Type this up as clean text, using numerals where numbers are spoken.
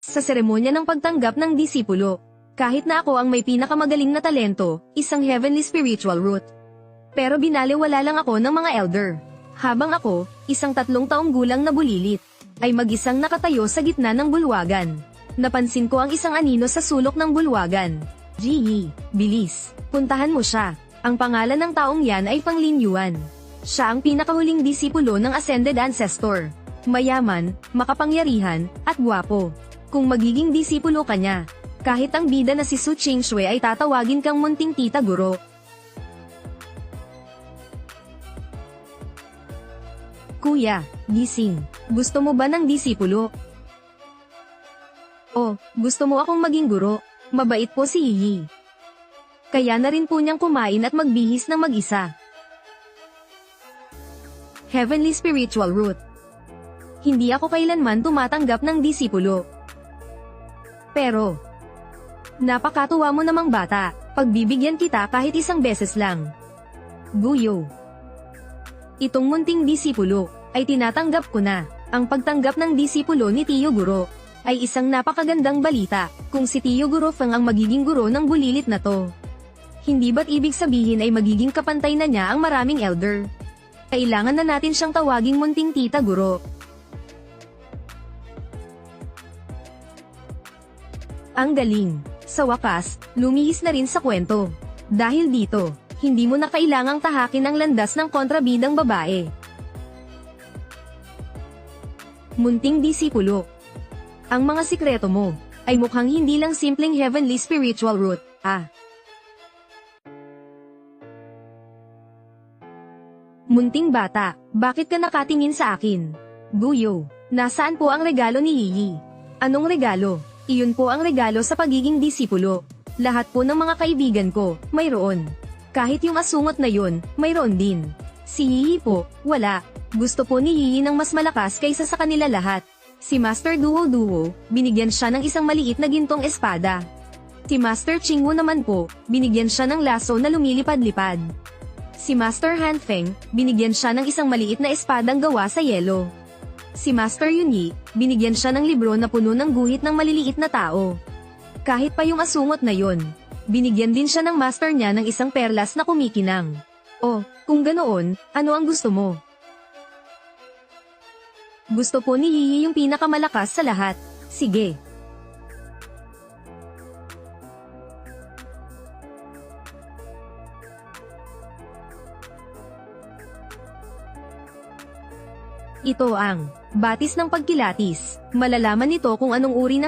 Sa seremonya ng pagtanggap ng disipulo, kahit na ako ang may pinakamagaling na talento, isang heavenly spiritual root. Pero binaliwala lang ako ng mga elder. Habang ako, isang 3 taong gulang na bulilit, ay mag-isang nakatayo sa gitna ng bulwagan. Napansin ko ang isang anino sa sulok ng bulwagan. Ji, bilis, puntahan mo siya. Ang pangalan ng taong yan ay Pang Lin Yuan. Siya ang pinakahuling disipulo ng Ascended Ancestor. Mayaman, makapangyarihan, at gwapo. Kung magiging disipulo ka niya, kahit ang bida na si Su Qingshui ay tatawagin kang munting tita guro. Kuya, gising. Gusto mo ba ng disipulo? Oh, gusto mo akong maging guro? Mabait po si Yi. Kaya na rin po niyang kumain at magbihis ng mag-isa. Heavenly Spiritual Root. Hindi ako kailanman tumatanggap ng disipulo. Pero, napakatuwa mo namang bata, pagbibigyan kita kahit isang beses lang. Guyo. Itong munting disipulo, ay tinatanggap ko na. Ang pagtanggap ng disipulo ni Tio Guro, ay isang napakagandang balita, kung si Tio Guro Feng ang magiging guro ng bulilit na to. Hindi ba't ibig sabihin ay magiging kapantay na niya ang maraming elder? Kailangan na natin siyang tawaging munting tita guro. Ang galing. Sa wakas, lumihis na rin sa kwento. Dahil dito, hindi mo na kailangang tahakin ang landas ng kontrabidang babae. Munting disipulo. Ang mga sikreto mo, ay mukhang hindi lang simpleng heavenly spiritual root, Munting bata, bakit ka nakatingin sa akin? Guyo, nasaan po ang regalo ni Yi? Anong regalo? Iyon po ang regalo sa pagiging disipulo. Lahat po ng mga kaibigan ko, mayroon. Kahit yung asungot na yun, mayroon din. Si Yi po, wala. Gusto po ni Yi ng mas malakas kaysa sa kanila lahat. Si Master Duo, binigyan siya ng isang maliit na gintong espada. Si Master Qingwu naman po, binigyan siya ng laso na lumilipad-lipad. Si Master Hanfeng, binigyan siya ng isang maliit na espadang gawa sa yelo. Si Master Yunyi, binigyan siya ng libro na puno ng guhit ng maliliit na tao. Kahit pa yung asungot na yon, binigyan din siya ng master niya ng isang perlas na kumikinang. Oh, kung ganoon, ano ang gusto mo? Gusto po ni Yi yung pinakamalakas sa lahat. Sige. Ito ang batis ng pagkilatis. Malalaman nito kung anong uri ng